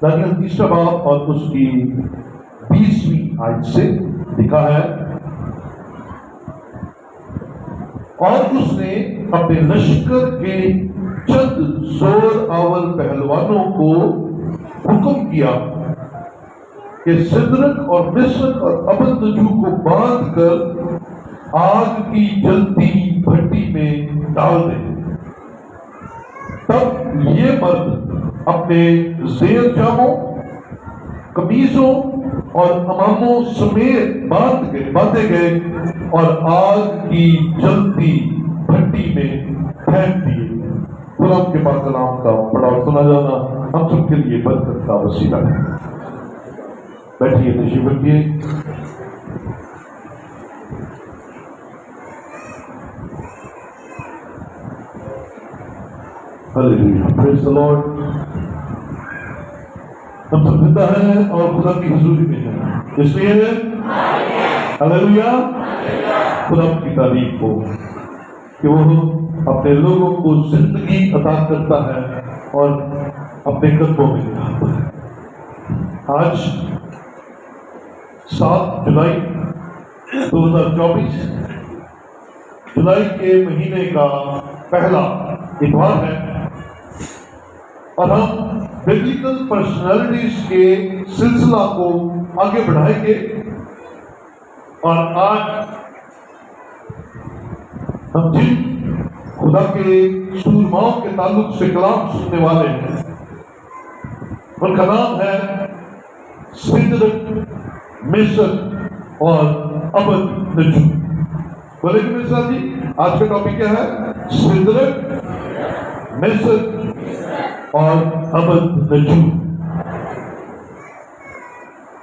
Daniel 3 बाब और उसकी 20वीं आयत से लिखा है, और उसने अपने लश्कर के चंद जोर आवर पहलवानों को हुक्म किया कि सिदरक और मिस्रक और अबदनजू को बांधकर आग की जलती भट्टी में डाल दे। तब ये मर्द अपने जेर जामों, कमीजों और अमामों समेत बांधे गए और आग की जलती भट्टी में फेंक दिए। खुदा के पाक कलाम का पढ़ा और सुना जाना हम सबके लिए बरकत का वसीला है। बैठिए, तशरीफ रखिए। Hallelujah, praise the Lord. हम सब जिंदा हैं और खुदा की हुजूरी में हैं, इसलिए हालेलुया, खुदा की तारीफ हो कि वो अपने लोगों को जिंदगी अता करता है और अपने कदमों में लाता है। आज 7 जुलाई 2024 जुलाई के महीने का पहला इतवार है और हम बिब्लिकल पर्सनालिटीज के सिलसिला को आगे बढ़ाएंगे। और आज हम जिन खुदा के सूरमाओं के ताल्लुक से कलाम सुनने वाले हैं उनका नाम है सिदरक, मिस्र और अबदनजू। बोले मेरे साथ जी, आज का टॉपिक क्या है? सिदरक, मिस्र और अबदनजू।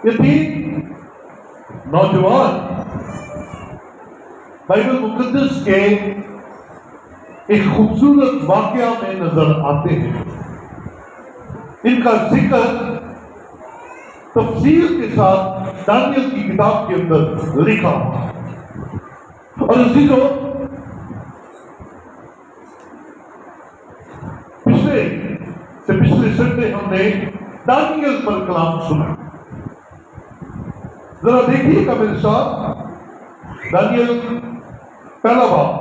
ये 3 नौजवान बाइबल मुकद्दस के एक खूबसूरत वाकया में नजर आते हैं। इनका जिक्र तफसील के साथ दानियल की किताब के अंदर लिखा और इसी को पिछले संडे हमने दानियल पर कलाम सुना। जरा देखिएगा मेरे साथ, दानियल पहला बाब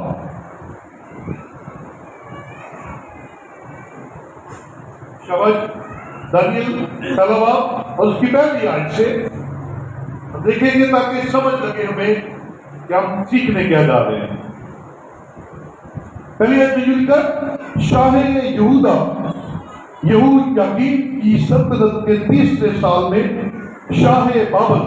शाबाश, दानियल पहला बाब और उसकी पहली आयत से देखेंगे ताकि समझ लगे हमें कि हम सीखने क्या जा रहे हैं। पहली आयत में लिखा, शाह यहूदा यहूयाकीम की सल्तनत के 30वें साल में शाह बाबल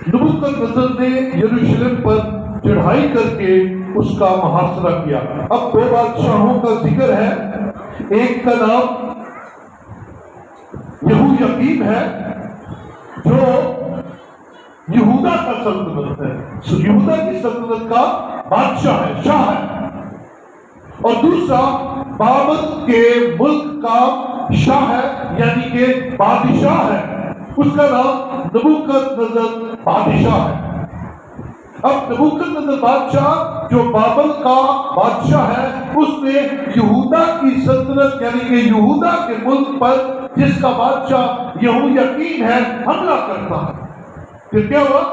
नबूकदनेस्सर ने यरूशलेम पर चढ़ाई करके उसका मुहासरा किया। अब 2 बादशाहों का जिक्र है, एक का नाम यहूयाकीम है जो यहूदा का सल्तनत है, यहूदा की सल्तनत का बादशाह है, शाह है। और दूसरा बाबल के मुल्क का शाह है, यानी कि बादशाह है, उसका नाम नबूकदनेस्सर बादशाह है। अब नबूकदनेस्सर बादशाह जो बाबल का बादशाह है, उसने यहूदा की सल्तनत यानी कि यहूदा के मुल्क पर जिसका बादशाह यहूयाकीम है हमला करता है। फिर क्या हुआ?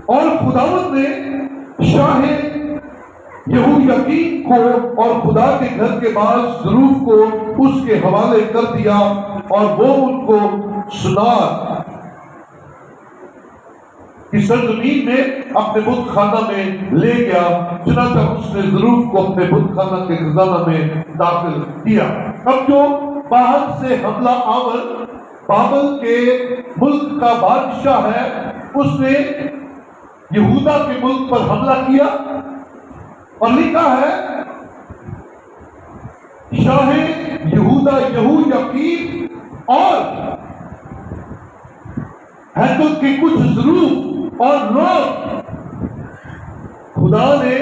और खुदावंद ने शाह यहूयाकीम को और खुदा के घर के बाज ज़रूफ को उसके हवाले कर दिया और वो उनको सुनार की सरजमीन में अपने बुत खाना में ले गया। चुनाचा उसने ज़रूफ को अपने बुत खाना के खजाना में दाखिल किया। अब जो बाहर से हमला आवर बाबल के मुल्क का बादशाह है, उसने यहूदा के मुल्क पर हमला किया और लिखा है शाह यहूदा यहूयाकीम और हैकल के कुछ ज़रूफ और लोग खुदा ने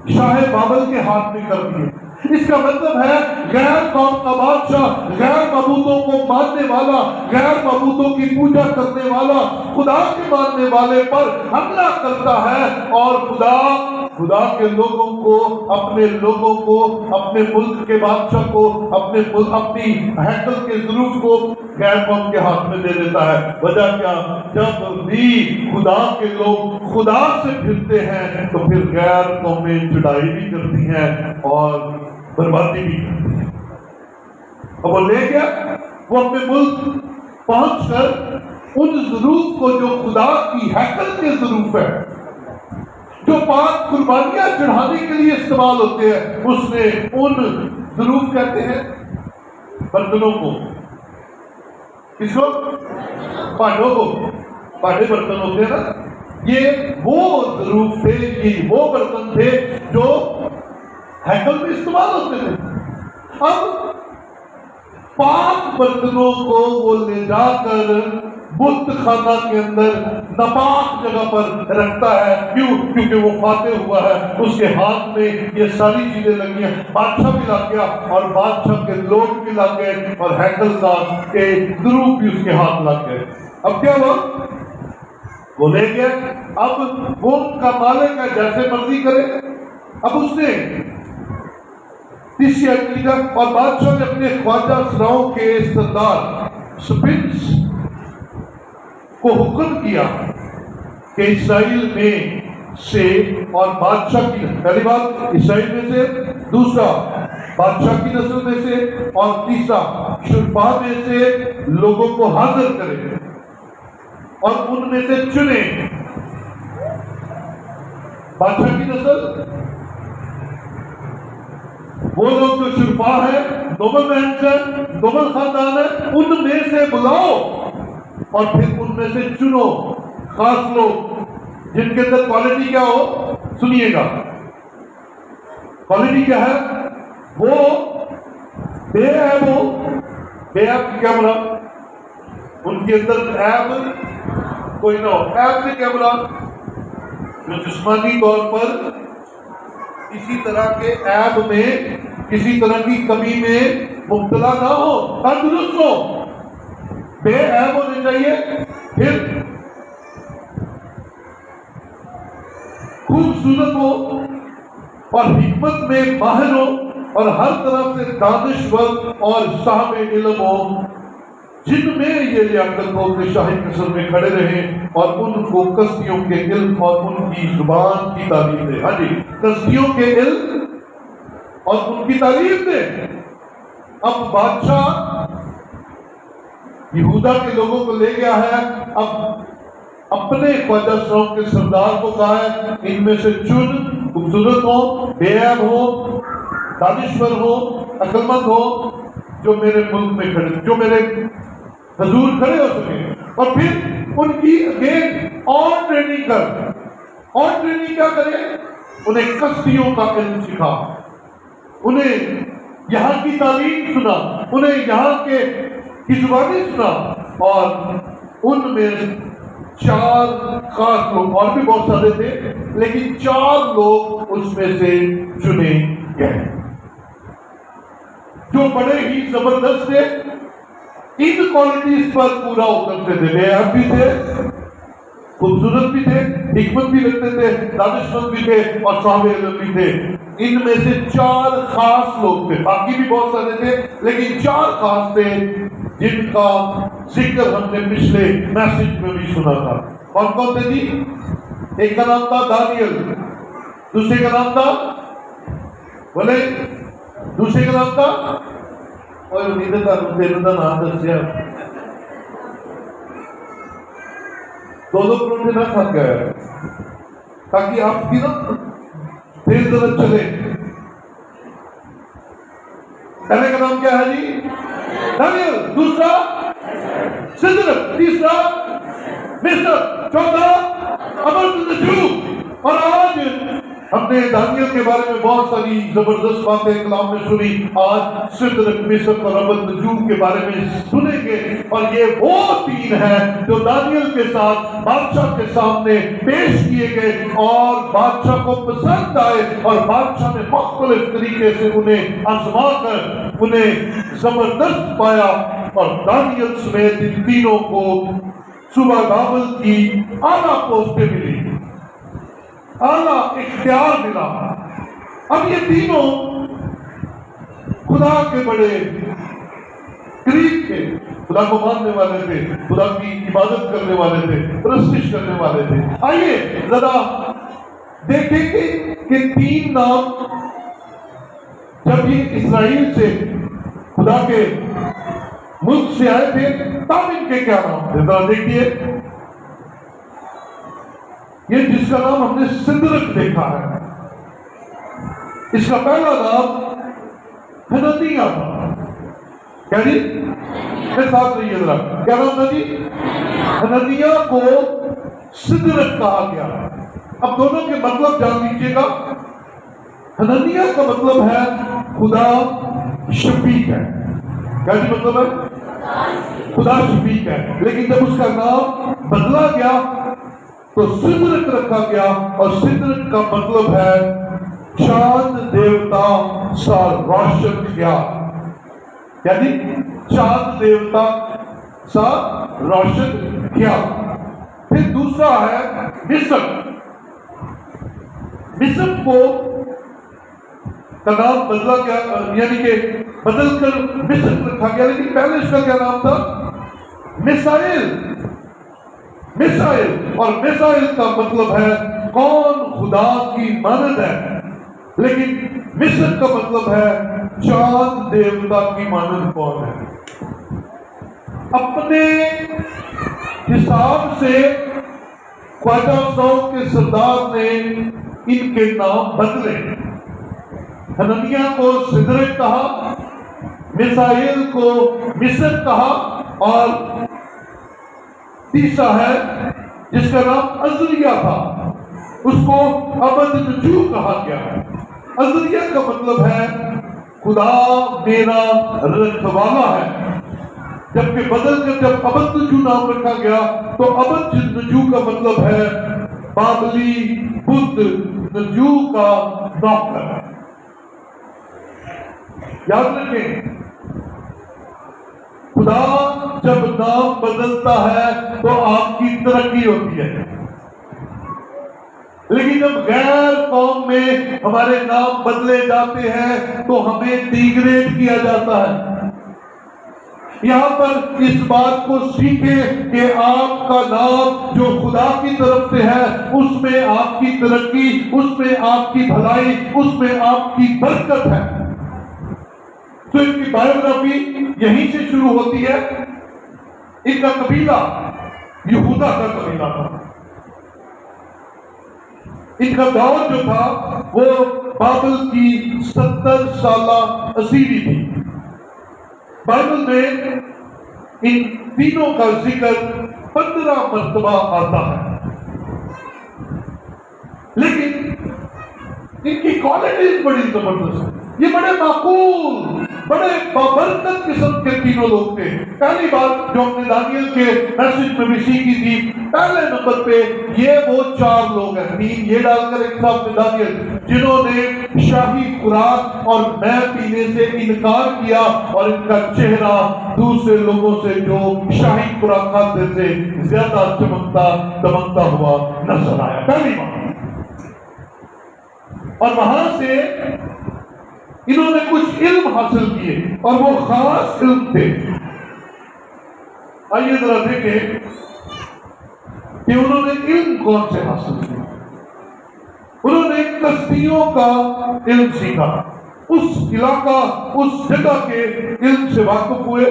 शाह बाबल के हाथ में कर दिए। इसका मतलब है गैर कौम का बादशाह, गैर मबूदों को मानने वाला, गैर मबूदों की पूजा करने वाला खुदा के मानने वाले पर हमला करता है और खुदा खुदा के लोगों को, अपने लोगों को, अपने मुल्क के बादशाह को, अपनी हैकल के ज़रूफ को गैर कौम के हाथ में दे देता है। वजह क्या? जब भी खुदा के लोग खुदा से फिरते हैं तो फिर गैर कौमें चुड़ाई भी करती हैं और बर्बादी भी करती हैं। अब वो ले गया, वो अपने मुल्क पहुंचकर उन ज़रूफ को जो खुदा की हैकल के ज़रूफ है, जो पाक कुर्बानियां चढ़ाने के लिए इस्तेमाल होते हैं, उसने उन ज़रूफ कहते हैं बर्तनों को, किसको? भांडों को। भांडे बर्तन होते हैं ना, ये वो ज़रूफ थे, ये वो बर्तन थे जो हैकल में इस्तेमाल होते थे। अब पाक बर्तनों को वो ले जाकर बुत खाना के अंदर नापाक जगह पर रखता है। क्यों? क्योंकि वो फाते हुआ है, उसके हाथ में ये सारी चीजें लगी हैं। बादशाह भी लग गया और बादशाह के लोग भी लग गए और हैकलदार के ज़रूफ भी उसके हाथ लग गए। अब क्या हुआ? वो ले गया, अब वो उनका मालिक है, जैसे मर्जी करे। अब उसने तीसरी आयत लिखा, और बादशाह ने अपने ख्वाजा सराओं के सरदार स्पिन्स को हुक्म किया कि इसराइल में से और बादशाह की, पहली बात इसराइल में से, दूसरा बादशाह की नस्ल में से, और तीसरा शुरफा में से लोगों को हाजिर करे और उनमें से चुने। बादशाह की नस्ल वो लोग जो शुरफा है, नोबल मैंशन, नोबल खानदान है, उनमें से बुलाओ और फिर उनमें से चुनो खास लोग जिनके अंदर क्वालिटी क्या हो। सुनिएगा, क्वालिटी क्या है? वो बेऐब हो। बेऐब क्या बोला? उनके अंदर ऐब कोई ना हो। ऐब से क्या बोला? जो जिस्मानी तौर पर किसी तरह के ऐब में, किसी तरह की कमी में मुब्तला ना हो, तंदुरुस्त हो, बेऐब होने चाहिए। फिर खूबसूरत हो और हिकमत में माहिर हो और हर तरफ से दानिशवर और साहब इल्म हो, जिनमें ये लियाकत हो कि शाही कसर में खड़े रहे और उनको कस्तियों के इल्म और उनकी जुबान की तालीम दे। हाँ जी, कस्तियों के इल्म और उनकी तालीम दे। अब बादशाह यहूदा के लोगों को ले गया है, अब अपने ख्वाजा सराओं के सरदार को कहा है, इनमें से चुन, खूबसूरत हो, बेऐब हो, दानिशवर हो, अक्लमंद हो, जो मेरे मुल्क में खड़े, जो मेरे हजूर खड़े हो सके। और फिर उनकी अगेन और ट्रेनिंग कर। और ट्रेनिंग क्या करे? उन्हें कस्तियों का इल्म सिखा, उन्हें यहाँ की तालीम सुना, उन्हें यहाँ के की जुबानी सुना, और उनमें 4 खास लोग, और भी बहुत सारे थे, लेकिन 4 लोग उसमें से चुने गए जो बड़े ही जबरदस्त थे। इन क्वालिटीज पर पूरा उतरते थे। बेअब भी थे, खूबसूरत भी थे, हिकमत भी रखते थे, दानिशमंद भी थे और साहब इल्म भी थे। इनमें से 4 खास लोग थे, बाकी भी बहुत सारे थे, लेकिन 4 खास थे जिनका जिक्र हमने पिछले मैसेज में भी सुना था। कौन कौन थे जी? एक का नाम था दानियल, दूसरे का नाम था, बोले, दूसरे का नाम था, और उम्मीद था तेरे का नाम दसिया, 2-2 परोठे ना खा गया ताकि आपकी ना तेज दर्द चले। पहले का नाम क्या है जी? दानियल, दूसरा सिदरक, तीसरा मिस्र, चौथा अबदनजू। और आज हमने दानियल के बारे में बहुत सारी जबरदस्त बातें कलाम में सुनी। आज सिदरक, मिस्र और अबदनजू के बारे में सुनेंगे। और ये वो 3 हैं जो दानियल के साथ बादशाह के सामने पेश किए गए और बादशाह को पसंद आए और बादशाह ने मुख्तलिफ तरीके से उन्हें आजमा कर उन्हें जबरदस्त पाया। और दानियल समेत इन तीनों को सुबह बाबल की आला पोस्टें मिली। आला इख्तियार मिला। अब ये तीनों खुदा के बड़े करीब थे, खुदा को मानने वाले थे, खुदा की इबादत करने वाले थे, प्रस्तुत करने वाले थे। आइए जरा देखेंगे कि तीन नाम जब ये इस्राएल से खुदा के मुल्क से आए थे तब इनके क्या नाम थे। जरा देखिए, ये जिसका नाम हमने सिद्रक देखा है, इसका पहला नाम हननिया था। क्या जी? मेरे साथ रहिए जरा, क्या नाम था जी? हननिया को सिद्रक कहा गया। अब दोनों के मतलब जान लीजिएगा। हननिया का मतलब है खुदा शफीक है। क्या जी मतलब है? खुदा शफीक है। लेकिन जब उसका नाम बदला गया तो सिद्रक रखा गया, और सिद्रक का मतलब है चांद देवता सा रोशन किया। यानी चांद देवता सा रोशन किया। फिर दूसरा है मिस्र। मिस्र को का नाम बदला गया, यानी कि बदल कर मिस्र रखा गया, लेकिन पहले इसका क्या नाम था? मिसाइल। मिसाइल, और मिसाइल का मतलब है कौन खुदा की मदद है। लेकिन मिस्र का मतलब है चांद देवता की मानद कौन है। अपने हिसाब से ख्वाजा साहब के सरदार ने इनके नाम बदले। हननिया को सिद्रक कहा, मिसाइल को मिस्र कहा, और तीसरा है जिसका नाम अजरिया था, उसको अबदनजू कहा गया है। अजरिया का मतलब है खुदा मेरा रखवाला है। जबकि बदल कर जब अबदनजू नाम रखा गया तो अबदनजू का मतलब है बाबली बुद्ध नजू का नौकर। याद रखें, खुदा जब नाम बदलता है तो आपकी तरक्की होती है, लेकिन जब गैर कौम में हमारे नाम बदले जाते हैं तो हमें डिग्रेड किया जाता है। यहां पर इस बात को सीखें कि आपका नाम जो खुदा की तरफ से है उसमें आपकी तरक्की, उसमें आपकी भलाई, उसमें आपकी बरकत है। तो इनकी बायोग्राफी यहीं से शुरू होती है। इनका कबीला यहूदा का कबीला था। इनका दौर जो था वो बाबल की 70 साला असीरी थी। बाइबल में इन तीनों का जिक्र 15 मर्तबा आता है, लेकिन इनकी क्वालिटीज बड़ी जबरदस्त है। ये बड़े माकूल, बड़े बाबरकत किस्म के तीनों लोग थे। पहली बात जो हमने दानियल के मैसेज में भी सीखी थी, पहले नंबर पे ये वो 4 लोग हैं, 3 ये डालकर एक साथ में दानियल, जिन्होंने शाही खुराक और मैं पीने से इनकार किया, और इनका चेहरा दूसरे लोगों से जो शाही खुराक खाते थे ज्यादा चमकता दमकता हुआ नजर आया। पहली बात। और वहां से इन्होंने कुछ इल्म हासिल किए, और वो खास इल्म थे। आइए जरा देखें कि उन्होंने इल्म कौन से हासिल किया। उन्होंने कश्तियों का इल्म सीखा, उस इलाका उस जगह के इल्म से वाकिफ हुए,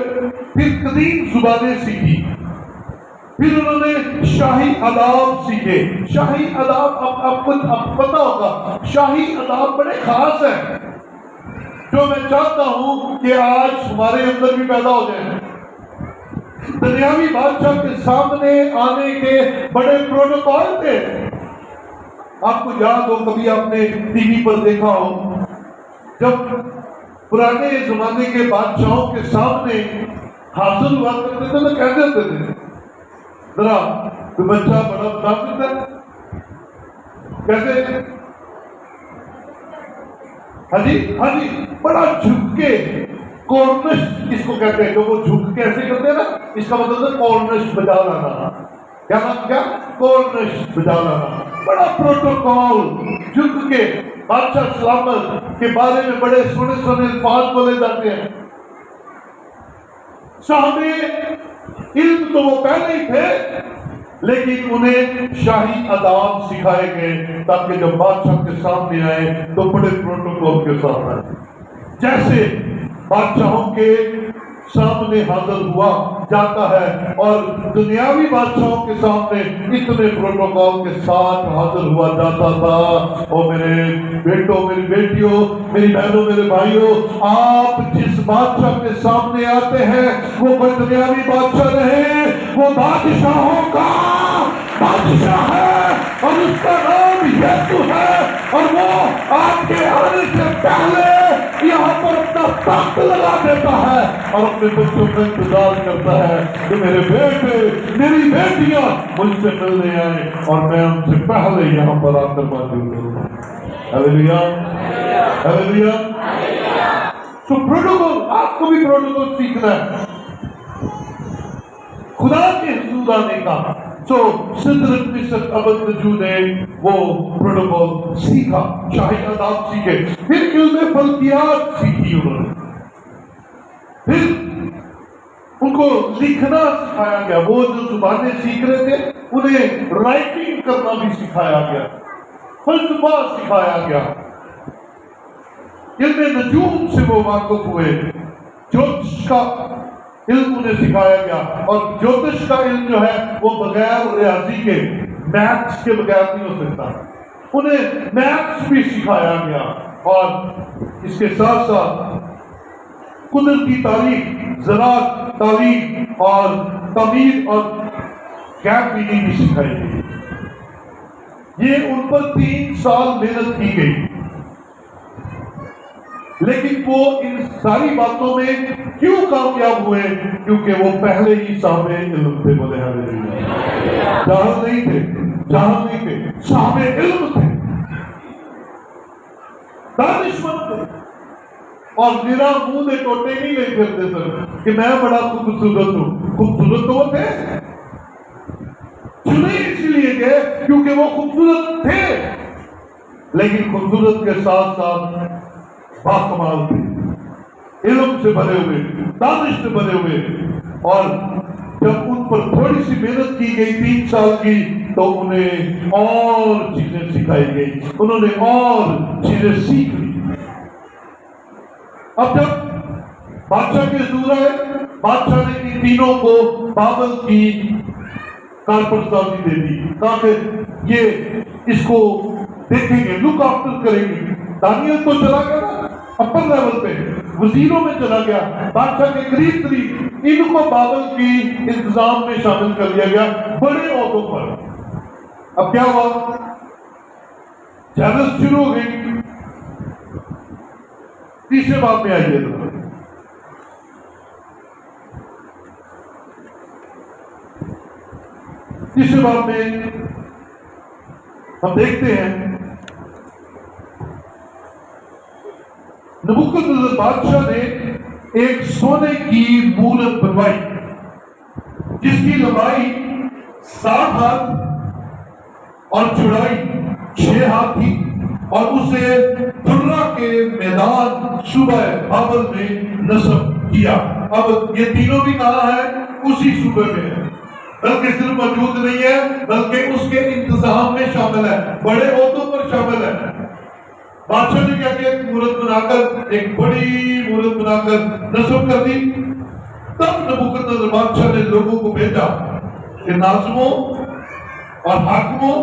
फिर कदीम जुबानें सीखी, फिर उन्होंने शाही अदाब सीखे। शाही अदाब आपको पता होगा, शाही अदाब बड़े खास है, जो मैं चाहता हूं कि आज हमारे अंदर भी पैदा हो जाए। दुनियावी बादशाह के सामने आने के बड़े प्रोटोकॉल थे। आपको याद हो, कभी आपने टीवी पर देखा हो, जब पुराने जमाने के बादशाहों के सामने हाजिर हुआ करते थे तो कहते होते थे, जरा कोई बच्चा बड़ा बता सकता है कैसे? हाँ जी, बड़ा झुक के कॉर्नश इसको कहते हैं, जो वो झुक के ऐसे करते हैं ना, इसका मतलब है कॉर्नश बजा लाना। क्या नाम? क्या? कॉर्नश बजा लाना। बड़ा प्रोटोकॉल युद्ध के बादशाह सलामत के बारे में बड़े सोने सोने अल्फाज बोले जाते हैं। साहबे इल्म तो वो पहले ही थे, लेकिन उन्हें शाही आदाब सिखाए गए ताकि जब बादशाह के सामने आए तो बड़े प्रोटोकॉल के साथ आए। जैसे बादशाहों के सामने हाजिर हुआ जाता है और दुनियावी बादशाहों के सामने इतने प्रोटोकॉल के साथ हाजिर हुआ जाता था। और मेरे बेटों, मेरी बेटियों, मेरी बहनों, मेरे भाइयों, आप जिस बादशाह के सामने आते हैं वो कोई दुनियावी बादशाह नहीं, वो बादशाहों का बादशाह है और उसका नाम यीशु है। और वो आपके आने से पहले यहाँ पर अपना तख्त लगा देता है और अपने बच्चों का इंतजार करता है कि मेरे बेटे, मेरी बेटियां मुझसे मिलने आए और मैं उनसे पहले यहाँ पर आकर मौजूद हूँ। Hallelujah, hallelujah. तो प्रोटोकॉल, आपको भी प्रोटोकॉल सीखना है खुदा के हुजूर आने का। तो सिदरत मिसर अबदनजू ने वो प्रोटोकॉल सीखा, शाही आदाब सीखे, फिर इल्म फल्कियात सीखी उन्होंने, फिर उनको लिखना सिखाया गया। वो जो जुबानें सीख रहे थे उन्हें राइटिंग करना भी सिखाया गया, फलसफा सिखाया गया। इल्म नजूम से वो वाकिफ हुए, ज्योतिष का इल्म उन्हें सिखाया गया। और ज्योतिष का इल्म जो है वो बगैर रियाजी के, मैथ्स के बगैर नहीं हो सकता, उन्हें मैथ्स भी सिखाया गया। और इसके साथ साथ कुदरती तारीख, ज़राअत, तालीम और तमीर और गैप बीनी भी सिखाई गई। ये उन पर 3 साल मेहनत की गई, लेकिन वो इन सारी बातों में क्यों कामयाब हुए? क्योंकि वो पहले ही साहबे इल्म थे। बोले हालेलुया। जाहिल नहीं थे, जाहिल नहीं थे, साहबे इल्म थे, दानिशमंद थे। और मेरा मुंह में टोटे नहीं ले फिरते सर कि मैं बड़ा खूबसूरत हूँ। खूबसूरत तो वो थे, चुने इसलिए गए क्योंकि वो खूबसूरत थे, लेकिन खूबसूरत के साथ साथ बाकमाल थे, इल्म से भरे हुए, दानिश से भरे हुए। और जब उन पर थोड़ी सी मेहनत की गई 3 साल की, तो उन्हें और चीजें सिखाई गई, उन्होंने और चीजें सीख ली। अब जब बादशाह के हुजूर आए, बादशाह ने इन तीनों को बाबल की कारपरसाजी दे दी, कहा कि ये इसको देखेंगे, लुक आफ्टर करेंगे। दानियल तो चला गया ना अपर लेवल पे, वजीरों में चला गया, बादशाह के करीब इनको बाबल की इंतजाम में शामिल कर लिया गया, बड़े ओहदों पर। अब क्या हुआ? जहलत शुरू हो गई। तीसरे बाब में आइए तो तीसरे बाब में हम देखते हैं नबूकदनेस्सर बादशाह ने एक सोने की मूरत बनवाई जिसकी लंबाई 7 हाथ और चौड़ाई 6 हाथ थी, और उसे दुर्रा के मैदान सूबे बाबल में नस्ब किया। अब ये तीनों भी कहा है उसी सूबे में है, बल्कि सिर्फ मौजूद नहीं है बल्कि उसके इंतजाम में शामिल है, बड़े ओहदों पर शामिल है। बादशाह ने क्या किया? एक मूरत बनाकर, एक बड़ी मूरत बनाकर नस्ब कर दी। तब नबूकदनेस्सर बादशाह ने लोगों को भेजा कि नाज़िमों और हाकिमों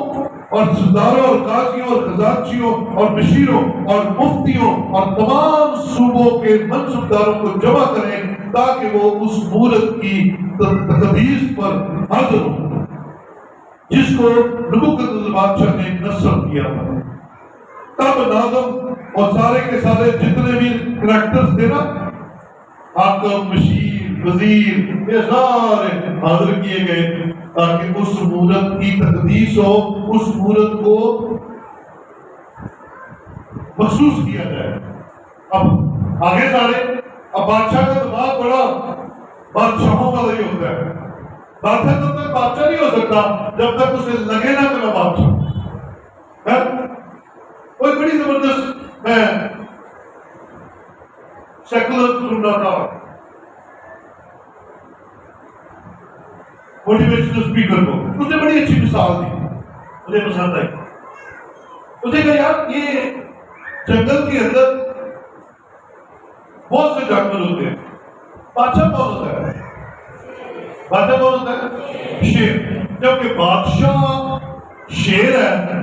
और सरदारों और काजियों और खजांचियों और बशीरों और मुफ्तियों और तमाम सूबों के मनसबदारों को जमा करें ताकि वो उस मूरत की तकदीस पर हाजिर हो जिसको नबूकदनेस्सर बादशाह ने नस्ब किया था। तब नाज़िम और सारे के सारे जितने भी करैक्टर्स थे ना, हाकिम, बशीर, वजीर, ये सारे हाजिर किए गए ताकि उस मूरत की तकदीस हो, उस मूरत को महसूस किया जाए। अब आगे सारे, अब बादशाह का दिमाग बड़ा बादशाहों वाला ही होता है। बादशाह तब तक बादशाह नहीं हो सकता जब तक उसे लगे ना कि मैं बादशाह। है? कोई बड़ी जबरदस्त है सेकुलर सुन रहा था, मोटिवेशनल स्पीकर को, उसने बड़ी अच्छी मिसाल दी, मुझे पसंद आई। उसने कहा यार ये जंगल के अंदर बहुत से जानवर होते हैं, बादशाह कौन होता है? बादशाह कौन होता है? शेर। जबकि बादशाह शेर है,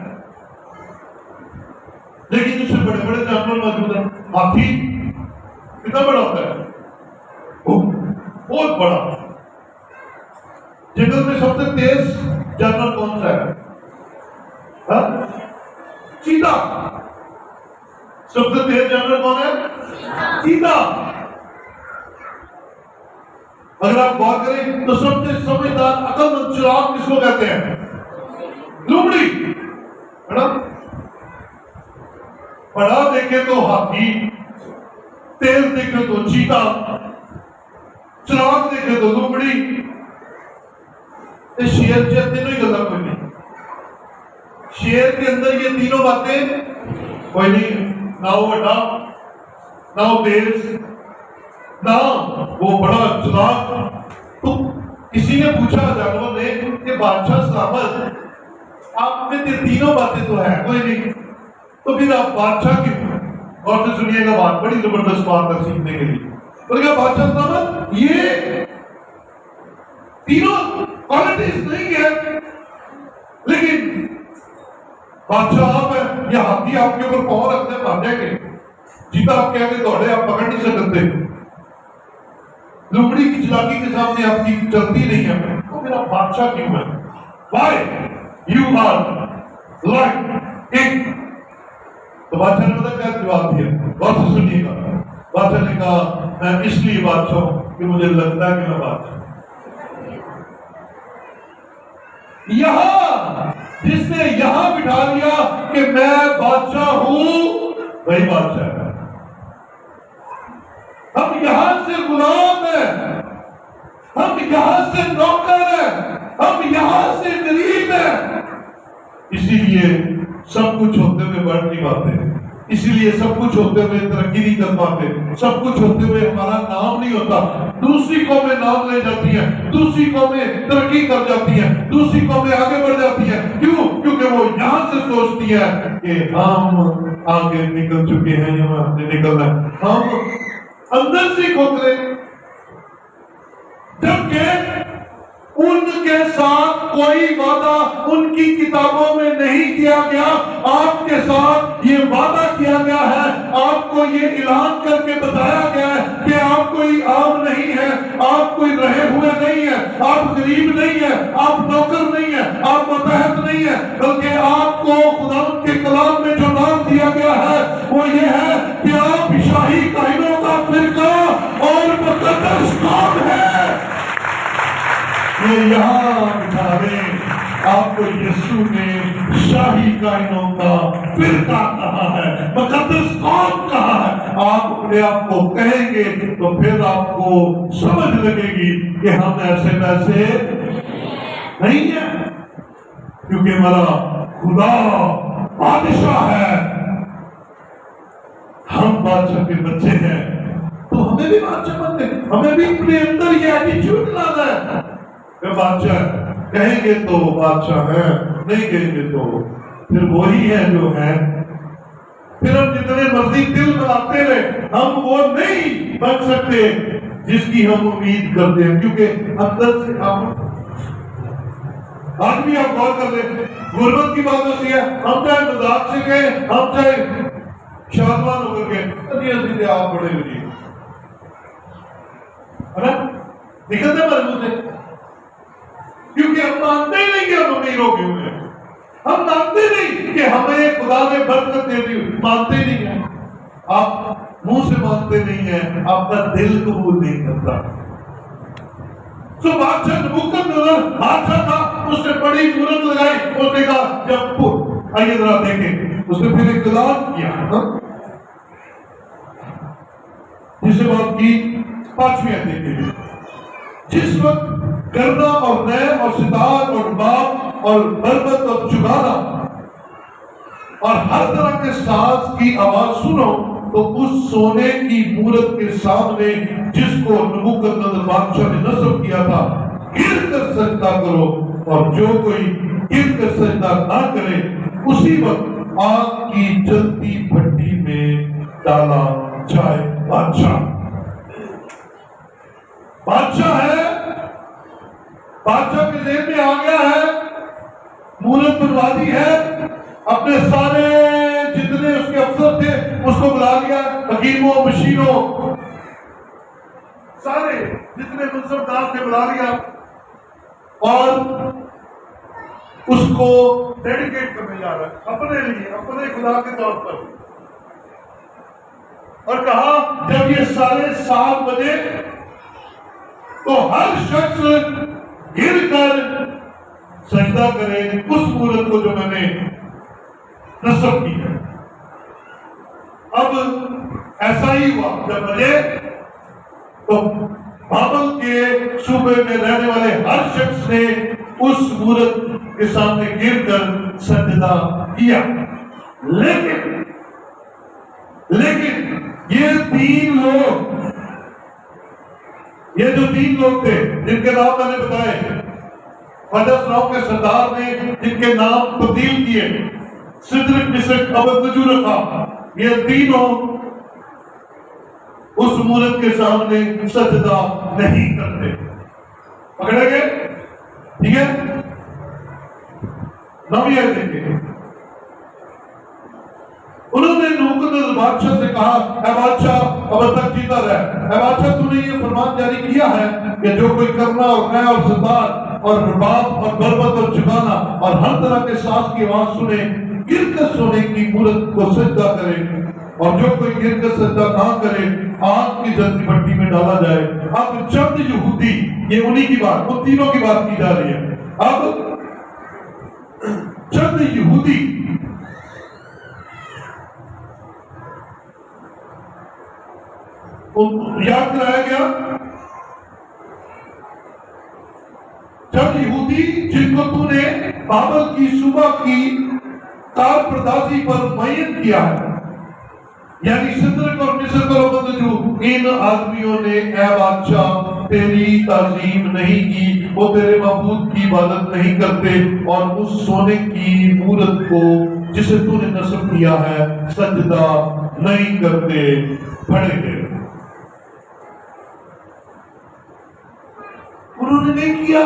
लेकिन उससे बड़े बड़े जानवर मौजूद हैं। हाथी कितना बड़ा होता है? बहुत बड़ा। जंगल में सबसे तेज जानवर कौन सा है? चीता। सबसे तेज जानवर कौन है? चीता। अगर आप गौर करें तो सबसे समझदार अकलमंद चिराग किसको कहते हैं? लोमड़ी, है ना? बड़ा देखे तो हाथी, तेज देखे तो चीता, चिराग देखे तो लोमड़ी, शेर से तीनों ही गलत कोई नहीं। शेर के अंदर ये तीनों बातें कोई नहीं, ना वो बड़ा, ना वो तेज, ना वो बड़ा चालाक। तो किसी ने पूछा जानवर ने कि बादशाह सलामत, आप में ये तीनों बातें तो है कोई नहीं, तो फिर आप बादशाह की और से सुनिएगा बात, बड़ी जबरदस्त बात है सीखने के लिए। तो क्या बादशाह सलामत ये तीनों क्वालिटीज नहीं है, लेकिन बादशाह आप है, या हाथी आपके ऊपर पांव रखते हैं मार जाएंगे, चीता आपके आगे दौड़े आप पकड़ नहीं सकते, लोमड़ी की चालाकी के सामने आपकी चलती नहीं है, तो फिर आप बादशाह क्यों है? Why you are like king? तो बादशाह ने पता क्या जवाब दिया? बहुत से सुनिएगा। बादशाह ने कहा मैं इसलिए बादशाह हूं कि मुझे लगता है कि मैं बादशाह। यहां जिसने यहां बिठा लिया कि मैं बादशाह हूं, वही बादशाह है। हम यहां से गुलाम हैं, हम यहां से नौकर हैं, हम यहां से गरीब हैं। इसीलिए सब कुछ होते हुए बढ़ नहीं पाते, इसीलिए सब कुछ होते हुए तरक्की नहीं कर पाते, सब कुछ होते हुए हमारा नाम नहीं होता। दूसरी कौमें नाम ले जाती हैं, दूसरी कौमें तरक्की कर जाती हैं, दूसरी कौमें आगे बढ़ जाती हैं। क्यों? क्योंकि वो यहां से सोचती है कि हम आगे निकल चुके हैं, यहाँ हमने निकलना है, हम अंदर से खोखले। जबकि उनके साथ कोई वादा उनकी किताबों में नहीं किया गया, आपके साथ ये वादा किया गया है, आपको ये ऐलान करके बताया गया है कि आप कोई आम नहीं है, आप कोई रहे हुए नहीं है, आप गरीब नहीं है, आप नौकर नहीं है, आप मतहत नहीं है, बल्कि आपको खुदा के कलाम में जो नाम दिया गया है वो ये है कि आप शाही कायनों का फिरका और मुकद्दस कौम है। ये यहाँ बिठा रहे आपको यीशु ने शाही कायनों का फिरका कहा है, मुकद्दस कौम कहा है। आप अपने आप को कहेंगे तो फिर आपको समझ लगेगी कि हम ऐसे वैसे नहीं है, क्योंकि हमारा खुदा बादशाह है, हम बादशाह के बच्चे हैं। तो हमें भी बादशाह बनते, हमें भी अपने अंदर ये एटीट्यूड लाना है। बादशाह कहेंगे तो बादशाह है, नहीं कहेंगे तो फिर वही है जो है। फिर हम जितने मर्जी दिल बनाते रहे, हम वो नहीं बन सकते जिसकी हम उम्मीद करते हैं, क्योंकि अंदर से हम आज भी आप गौर कर ले, गुर्बत की बात होती है, हम चाहे मजाक से गए, हम चाहे शादमान होकर के सीधे आप बड़े गरीब है ना, निकलते हमारे मुंह से, क्योंकि हम मानते नहीं कि हम अमीर हो गए, हम मानते नहीं कि हमें खुदा ने बरकत दे दी, मानते नहीं है। आप मुंह से मानते नहीं है, आपका दिल कबूल नहीं करता। तो बादशाह नबूकदनेस्सर बादशाह था, उसने बड़ी जरूरत लगाई, उसने कहा जब आइए जरा देखें, उसने फिर एक ऐलान किया, जिसे बात की 5वीं अध्याय के लिए, जिस वक्त करना और नय और सितार और बाप और बरबत और चुगाना और हर तरह के साज की आवाज सुनो, तो उस सोने की मूरत के सामने जिसको नबूकदनेस्सर बादशाह ने नस्ब किया था, गिर कर सजदा करो, और जो कोई गिर कर सजदा ना करे उसी वक्त आग की जलती भट्टी में डाला जाए। बादशाह है, बादशाह के जेब में आ गया है, मूरत बनवा दी है, अपने सारे जितने उसके अफसर थे उसको बुला लिया, हकीमों मशीनों सारे जितने मुंसबदार थे बुला लिया, और उसको डेडिकेट करने जा रहा है अपने लिए, अपने खुदा के तौर पर। और कहा जब ये सारे 7 बजे तो हर शख्स गिर कर सजदा करे उस मूरत को जो मैंने नस्ब की है। अब ऐसा ही हुआ, जब बजे तो बाबल के सूबे में रहने वाले हर शख्स ने उस मूरत के सामने गिरकर सजदा किया। लेकिन ये 3 लोग, ये जो 3 लोग थे जिनके नाम मैंने बताए, फजर के सरदार ने जिनके नाम तब्दील किए, सिद्रक मिसक अबदनजू रखा, ये तीनों उस मूरत के सामने सजदा नहीं करते। पकड़े गए? ठीक है, नबी देंगे। उन्होंने नबूकदनेस्सर बादशाह से कहा, ऐ बादशाह अब तक जीता रहे, ऐ बादशाह तूने ये फरमान जारी किया है कि जो कोई करना और नया और सितार और रबाब और बरबत और जुबाना और हर तरह के साज की आवाज सुने, गिरकर सोने की मूरत को सजदा करे, और जो कोई गिरकर सजदा ना करे आग की जलती भट्टी में डाला जाए। अब चंद यहूदी, ये उन्हीं की बात, उन तीनों की बात की जा रही है। अब चंद यहूदी याद कराया गया, चंद यहूदी जिनको तूने बाबल की सुबह की कारपरदाजी पर मुअय्यन किया है, यानी सिद्रक और मिसक और अबदनजू, इन आदमियों ने ऐ बादशाह तेरी ताजीम नहीं की, वो तेरे महबूद की इबादत नहीं करते, और उस सोने की मूरत को जिसे तूने नस्ब किया है सजदा नहीं करते। पढ़ेंगे, उन्होंने नहीं किया,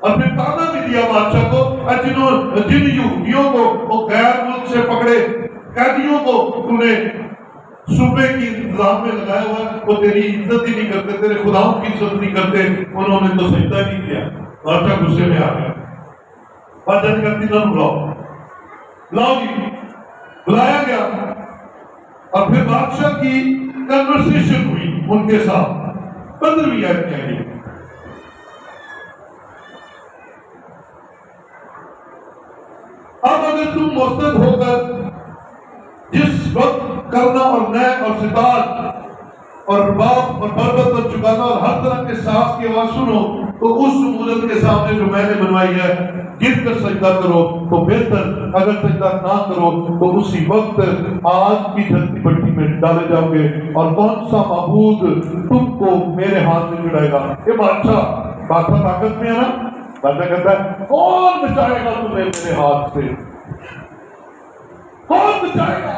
और फिर ताना भी दिया बादशाह को, जिन यहूदियों को वो गैर मुल्क से पकड़े कैदियों को तूने सूबे की इंतजाम में लगाया हुआ, वो तेरी इज्जत ही नहीं करते, तेरे खुदाओं की इज्जत नहीं करते, उन्होंने तो सजदा नहीं किया। बादशाह गुस्से में आ गया, बादशाह ने कहा बुलाओ जी, बुलाया गया, और फिर बादशाह की कन्वर्सेशन हुई उनके साथ। 15वीं आयत क्या है? अब अगर तुम मुस्तद होकर जिस वक्त करना और नए और सितार और रबाब और बरबत और चुकाना और हर तरह के साज की आवाज सुनो, तो उस मूरत के सामने जो मैंने बनवाई है गिर कर सजदा करो तो बेहतर, अगर सजदा ना करो तो उसी वक्त आग की जलती भट्टी में डाले जाओगे, और कौन सा माबूद तुमको मेरे हाथ से छुड़ाएगा। ये बादशाह ताकत में है ना, बादशाह कहता है कौन बचाएगा तुम्हें मेरे हाथ से, कौन बचाएगा।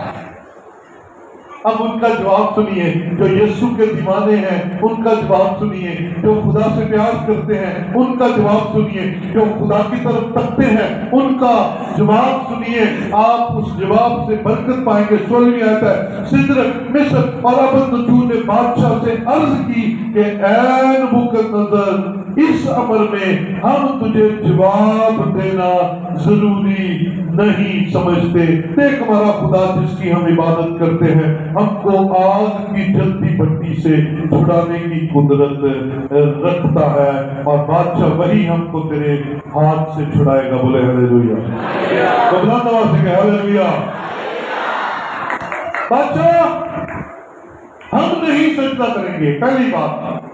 अब उनका जवाब सुनिए, जो यीशु के दीवाने हैं उनका जवाब सुनिए, जो खुदा से प्यार करते हैं उनका जवाब सुनिए, जो खुदा की तरफ तकते हैं उनका जवाब सुनिए। आप उस जवाब से बरकत पाएंगे। 16वीं आयत है, सिद्रक मिसक और अबदनजू ने बादशाह से अर्ज की कि ऐ नबूकदनेस्सर, इस अमर में हम तुझे जवाब देना जरूरी नहीं समझते। देख हमारा खुदा जिसकी हम इबादत करते हैं हमको आग की जलती भट्टी से छुड़ाने की कुदरत रखता है, और बादशाह वही हमको तेरे हाथ से छुड़ाएगा। बोले हालेलुया। तो बुलंद आवाज से कहे हालेलुया। बादशाह हम नहीं सजदा करेंगे। पहली बात,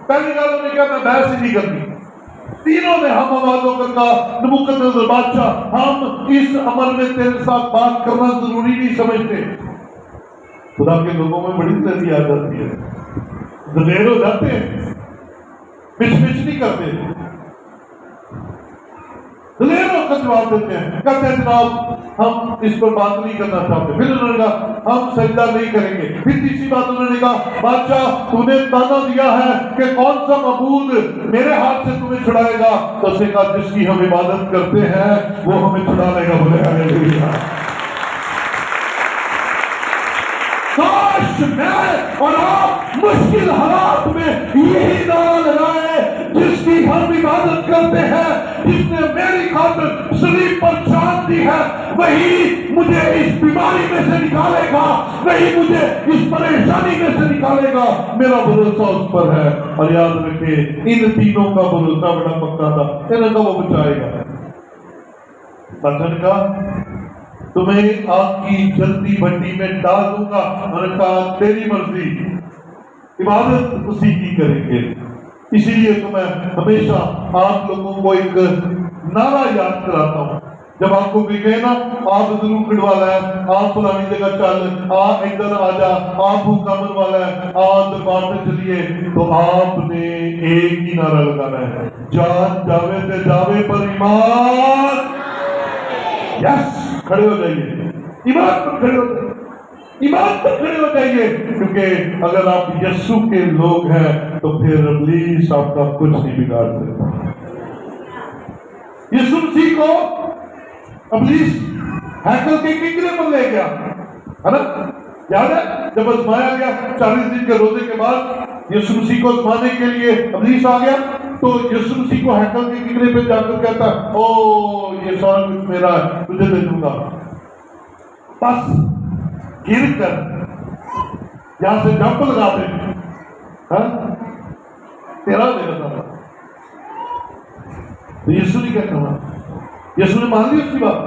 पहली बात उन्होंने कहा मैं बहस ही नहीं करनी, तीनों ने हम आवाज होकर कहा, नबूकदनेस्सर बादशाह, हम इस अमल में तेरे साथ बात करना जरूरी नहीं समझते। खुदा के लोगों में बड़ी तेजी आ जाती है, दलेर हो जाते हैं, पिछ नहीं करते, दलेर होकर जवाब देते हैं, कहते हैं जनाब हम इस पर बात नहीं करना चाहते। फिर उन्होंने कहा हम सजदा नहीं करेंगे। फिर तीसरी बात उन्होंने कहा, बादशाह तूने ताना दिया है कि कौन सा मबूद मेरे हाथ से तुम्हें छुड़ाएगा। तो उसने कहा जिसकी हम इबादत करते हैं वो हमें छुड़ा लेगा। बोले हालेलुया। काश मैं और आप मुश्किल हालात में यही नारा लगाए, जिसकी हम इबादत करते हैं, जिसने मेरी खातिर सलीब पर जान दी है, वही मुझे इस बीमारी में से निकालेगा, वही मुझे इस परेशानी में से निकालेगा। मेरा भरोसा उस पर है। और याद रखे, इन तीनों का भरोसा बड़ा पक्का था, इनका वो बचाएगा। बचन का तुम्हें आपकी जल्दी भट्टी में डाल दूंगा। मैंने कहा तेरी मर्जी, इबादत उसी की करेंगे। इसीलिए तो मैं हमेशा आप लोगों को एक नारा याद कराता हूँ। जब आपको कोई कहे ना आप जरूर खिड़वा है, आप फलानी जगह चल, आप इधर आ जा, आप हुक्मन वाला है, आप दरबार में चलिए, तो आपने एक ही नारा लगाना है, जान जावे ते जावे पर ईमान। यस, खड़े हो जाइए, ईमान पर खड़े हो जाइए, ईमान पर खड़े हो जाइए, क्योंकि अगर आप यीशु के लोग हैं तो फिर इब्लीस आपका कुछ नहीं बिगाड़ सकता। यीशु मसीह को इब्लीस हैकल के किंगरे पर ले गया, है ना? याद है जब आजमाया गया 40 दिन के रोजे के बाद यीशु मसीह को आजमाने के लिए इब्लीस आ गया, तो यीशु मसीह को हैकल के किंगरे पे जाकर कहता, ओ ये सारा कुछ मेरा है, तुझे दे दूंगा। बस गिर कर यहां से जंप लगा दे, हाँ? तेरा मेरा था। तो यीशु ने क्या कहा? यीशु ने मान ली उसकी बात,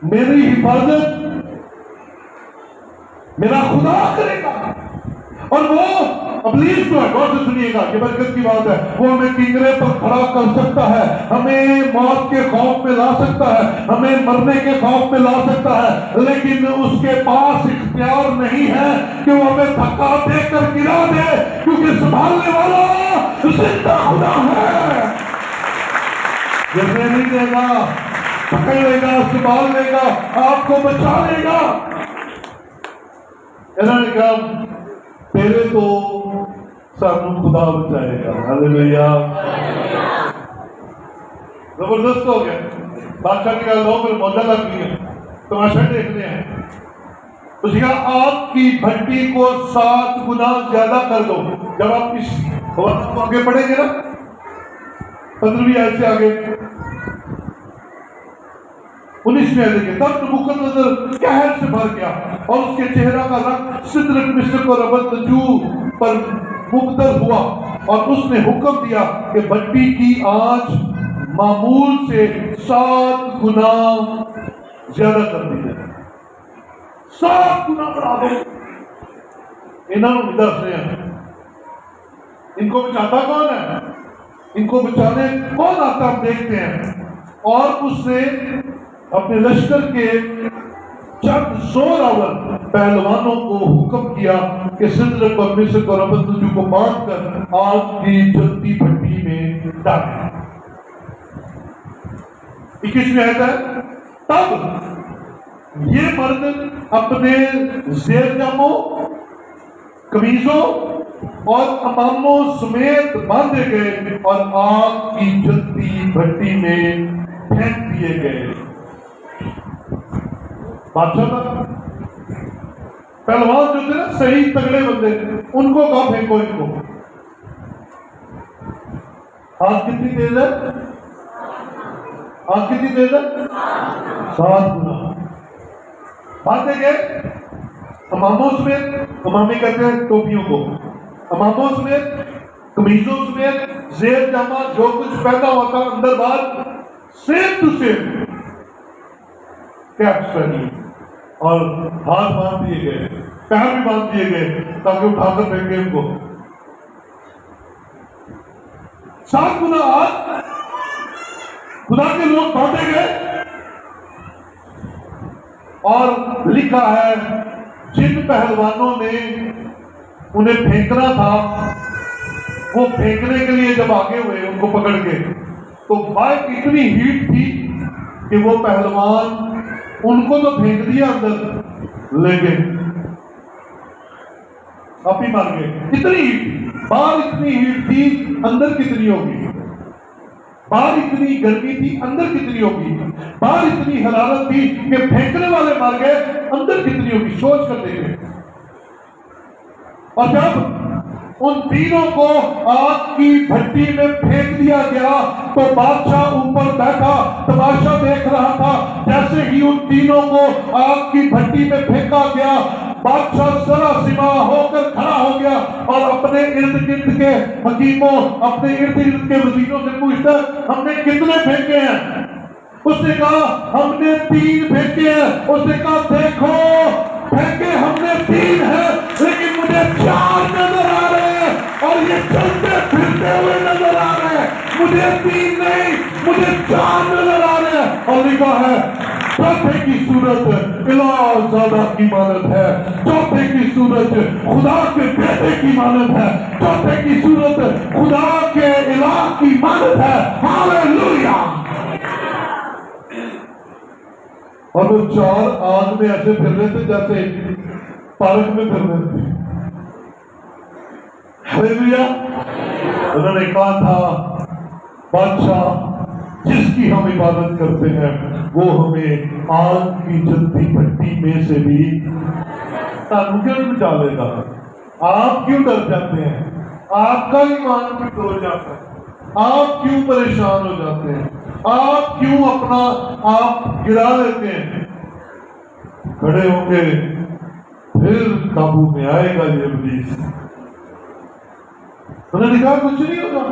मेरी हिफाजत मेरा खुदा करेगा। और वो इब्लीस जो है, गौर से सुनिएगा, ये बरकत की बात है, वो हमें किंगरे पर खड़ा कर सकता है, हमें मौत के खौफ में ला सकता है, हमें मरने के खौफ में ला सकता है, लेकिन उसके पास इख्तियार नहीं है कि वो हमें धक्का देकर गिरा दे, क्योंकि संभालने वाला जिंदा खुदा है। गिरने नहीं देगा, पकड़ लेगा, संभाल लेगा, आपको बचा लेगा। इन्होंने कहा तेरे तो सानू खुदा बचाएगा। हालेलुया, जबरदस्त हो गया। बादशाह की गल लो, फिर मौजा लग गई है, तमाशा देख रहे हैं। उसने कहा आपकी भट्टी को 7 गुना ज्यादा कर दो। जब आप इस वर्णन को आगे पढ़ेंगे ना, 15वीं आयत से आगे 19 में देखिए, तब नबूकदनेस्सर कहर से भर गया और उसके चेहरा का रंग सिदरक, मिस्र और रबतजू पर मुबदल हुआ, और उसने हुक्म दिया कि भट्टी की आंच मामूल से 7 गुना ज्यादा कर दी जाए। 7 गुना बढ़ा दो। इन्होंने दस रहे हैं, इनको बचाता कौन है? इनको बचाने कौन आता हम देखते हैं। और उसने अपने लश्कर के चंद जोरावर पहलवानों को हुक्म किया कि सिदरक और मिस्र और रबतजू को बांधकर आग की जलती भट्टी में डालें। 21 में आता है, तब ये मर्द अपने जेरजामों, कमीजों और अमामों समेत बांधे गए और आग की जलती भट्टी में फेंक दिए गए। बादशाह पहलवान जो थे ना, सही तगड़े बंदे, उनको कहा फेंको इनको। आग कितनी तेज है? आग कितनी तेज है? 7 गुना। बांधे गए अमामों समेत, अमामी कहते हैं टोपियों को, अमामों समेत, कमीजों समेत, जेर जामा जो कुछ पहना हुआ था अंदर बाहर, सेम टू सेम कैप्स पहनी और हाथ बांध दिए गए, पैर भी बांध दिए गए ताकि उठाकर फेंके उनको। 7 गुना आग खुदा के लोग बांटे गए। और लिखा है जिन पहलवानों ने उन्हें फेंकना था, वो फेंकने के लिए जब आगे हुए उनको पकड़ के, तो बाइक इतनी हीट थी कि वो पहलवान उनको तो फेंक दिया अंदर, लेकिन आप ही मार गए। इतनी हीट, बाहर इतनी हीट थी, अंदर कितनी होगी? बाहर इतनी गर्मी थी, अंदर कितनी होगी? बाहर इतनी हरारत थी कि फेंकने वाले मार गए, अंदर कितनी होगी? सोच कर देखें। और जब उन तीनों को आग की भट्टी में फेंक दिया गया तो बादशाह ऊपर बैठा तमाशा देख रहा था। जैसे ही उन तीनों को आग की भट्टी में फेंका गया, बादशाह सरासिमा होकर खड़ा हो गया और अपने इर्द गिर्द के हकीमों, अपने इर्द गिर्द के वजीरों से पूछता, हमने कितने फेंके हैं? उसने कहा हमने 3 फेंके हैं। उसने कहा देखो फेंके हमने 3 हैं, लेकिन मुझे 4 नजर आ रहे हैं और ये चलते फिरते हुए नजर आ रहे हैं। मुझे 3 नहीं, मुझे 4 नजर आ रहे हैं। और लिखा है चौथे की सूरत इलाह ज़ादा की मानत है, चौथे की सूरत खुदा के बेटे की मानत है, चौथे की सूरत खुदा के इलाह की मानत है। हालेलुया। और वो 4 आग में ऐसे फिर रहे थे जैसे पार्क में फिर रहे थे। हालेलुया। उन्होंने कहा था बादशाह जिसकी हम इबादत करते हैं वो हमें आग की जलती भट्टी में से भी तानु क्यों नहीं बचा लेगा? आप क्यों डर जाते हैं? आपका ईमान क्यों डर जाता है? आप क्यों परेशान हो जाते हैं? आप क्यों अपना आप गिरा लेते हैं? खड़े होंगे फिर काबू में आएगा ये इब्लीस। उन्होंने कहा कुछ नहीं होगा।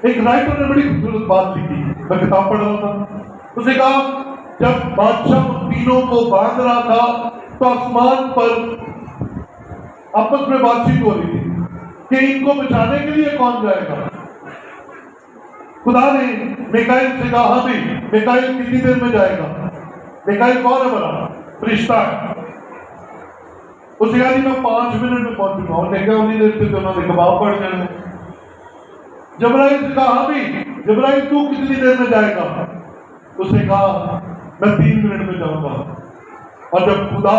एक राइटर ने बड़ी खूबसूरत बात लिखी, मैं किताब पढ़ रहा था। उसने कहा जब बादशाह तीनों को बांध रहा था तो आसमान पर आपस में बातचीत हो रही थी कि इनको बचाने के लिए कौन जाएगा। खुदा ने मिकाइल से कहा हाँ भाई मिकाइल कितनी देर में जाएगा? मिकाइल कौन है? बड़ा फरिश्ता है। उसने कहा मैं 5 मिनट में पहुंचूंगा। उन्होंने कहा उन्हीं देर से तो उन्होंने कबाब पड़ जाने। जबराइल से कहा हाँ भाई जबराइल तू कितनी देर में जाएगा? उसने कहा मैं 3 मिनट में जाऊंगा। और जब खुदा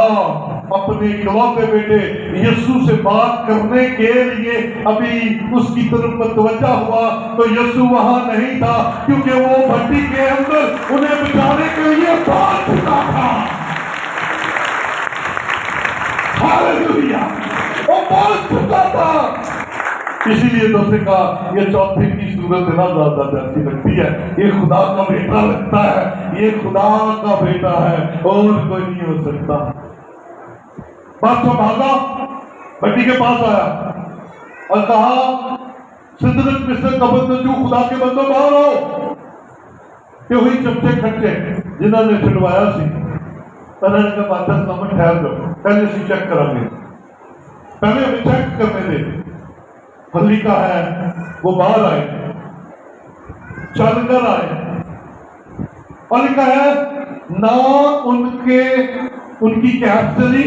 अपने इकलौते बेटे यीशु से बात करने के लिए अभी उसकी तरफ मुतवज्जा हुआ तो यीशु वहां नहीं था, क्योंकि वो भट्टी के अंदर उन्हें बचाने के लिए पहुंच चुका था। हालेलुया। वो पहुंच चुका था। इसीलिए दोस्तों का ये चौथे की सूरत ना ज्यादा जैसी लगती है। ये खुदा का बेटा लगता है, ये खुदा का बेटा है और कोई नहीं हो सकता। बादशाह भागा, भट्टी के पास आया और कहा सिदरक मिस्र कबूतरजू खुदा के बंदो बाहर आओ। कि हुई चमचे खच्चे जिन्होंने छुड़वाया सी उन्होंने कहा बादशाह सलामत ठहर जाओ, पहले से चेक करांगे, पहले हमें चेक करने दे। लिखा है वो बाहर आए, चलकर आए और लिखा है ना उनकी कैप जली,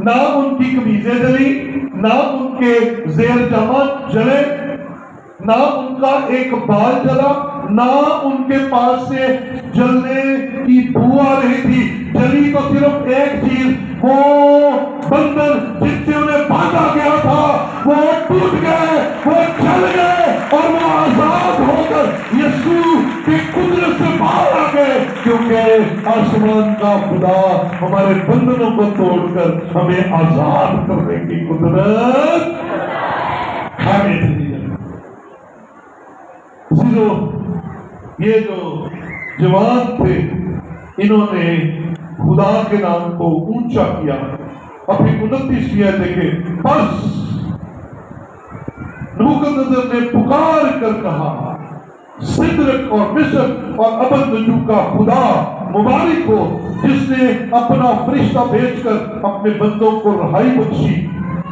ना उनकी कमीजें जली, ना उनके जेर जामा जले, ना उनका एक बाल जला, ना उनके पास से जलने की बू आ रही थी। जली तो सिर्फ एक चीज, वो बंधन जिससे उन्हें बांधा गया था वो टूट गए, वो चल गए और वो आजाद होकर यीशु की कुदरत से बाहर आ गए। क्योंकि आसमान का खुदा हमारे बंधनों को तोड़कर हमें आजाद करने की कुदरत हमें दी है। ये जो जवान थे इन्होंने खुदा के नाम को ऊंचा किया। अपनी 29वीं आयत देखें। बस नबूकदनेस्सर ने पुकार कर कहा सिदरक और मिस्र और अबदनजू का खुदा मुबारक हो जिसने अपना फरिश्ता भेजकर अपने बंदों को रहाई बख्शी,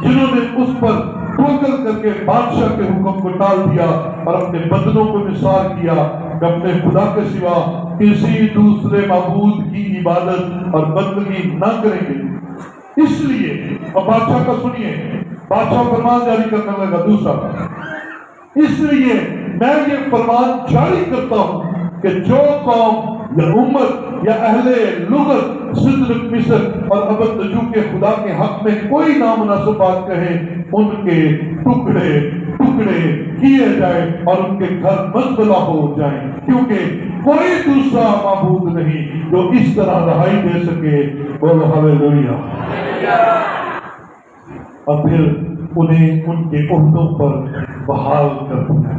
जिन्होंने उस पर ठोकर करके बादशाह के हुक्म को टाल दिया और अपने बदनों को निसार किया कि अपने खुदा के सिवा किसी दूसरे माबूद की इबादत और बंदगी ना करेंगे। इसलिए अब बादशाह का सुनिए, बादशाह फरमान जारी करने लगा दूसरा, इसलिए मैं ये फरमान जारी करता हूं कि जो कौम या उम्मत या अहले लुगत सिद्र मिस्र और अबद नजू के खुदा के हक में कोई नामुनासिब बात कहे, उनके टुकड़े टुकड़े किए जाए और उनके घर मजबला हो जाए, क्योंकि कोई दूसरा माबूद नहीं जो इस तरह रहाई दे सके। बोलो हालेलुया। और फिर उन्हें उनके ओहदों पर बहाल कर दिया।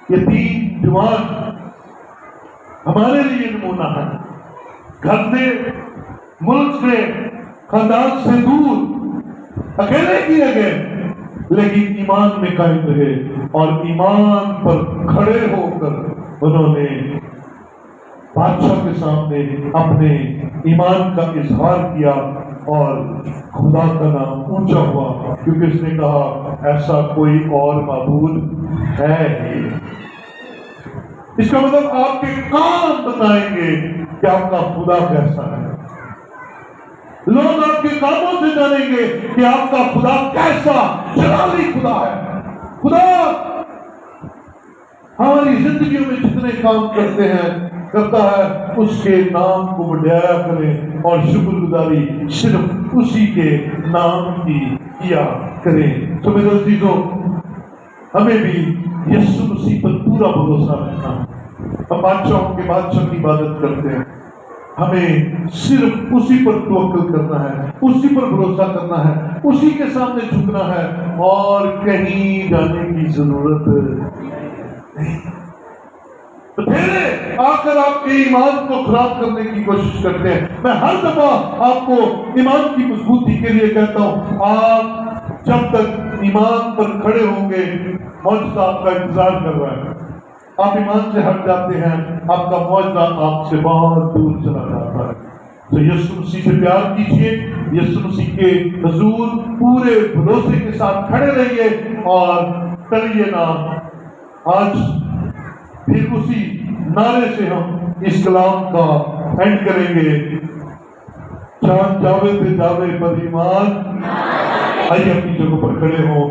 ये तीन जवान हमारे लिए नमूना है। घर से, मुल्क से, खानदान से दूर अकेले किए गए, लेकिन ईमान में कायम रहे और ईमान पर खड़े होकर उन्होंने बादशाह के सामने अपने ईमान का इजहार किया और खुदा का नाम ऊंचा हुआ, क्योंकि उसने कहा ऐसा कोई और माबूद है ही। इसका मतलब आपके काम बताएंगे कि आपका खुदा कैसा है। लोग आपके कामों से जानेंगे कि आपका खुदा कैसा जलाली खुदा है। खुदा हमारी जिंदगियों में जितने काम करता है उसके नाम को बढ़ाया करें और शुक्रगुजारी सिर्फ उसी के नाम की किया करें। तो मेरे अजीजों, हमें भी यीशु मसीह पर पूरा भरोसा रखना। हम बादशाहों के बादशाह की इबादत करते हैं, हमें सिर्फ उसी पर तवक्कुल करना है, उसी पर भरोसा करना है, उसी के सामने झुकना है और कहीं जाने की जरूरत नहीं। तो फिर आकर आपके ईमान को खराब करने की कोशिश करते हैं। मैं हर दफा आपको ईमान की मजबूती के लिए कहता हूं, आप जब तक ईमान पर खड़े होंगे मौजूदा आपका इंतजार कर रहा है। आप ईमान से हट जाते हैं, आपका मौजूदा आपसे बहुत दूर चला जाता है। तो यीशु मसीह से प्यार कीजिए, यीशु मसीह के हुजूर पूरे भरोसे के साथ खड़े रहिए और करिए ना। आज फिर उसी नारे से हम इस कलाम का एंड करेंगे। चांद जावे पे जावे पर ईमान। आइए अपनी जगहों पर खड़े हों।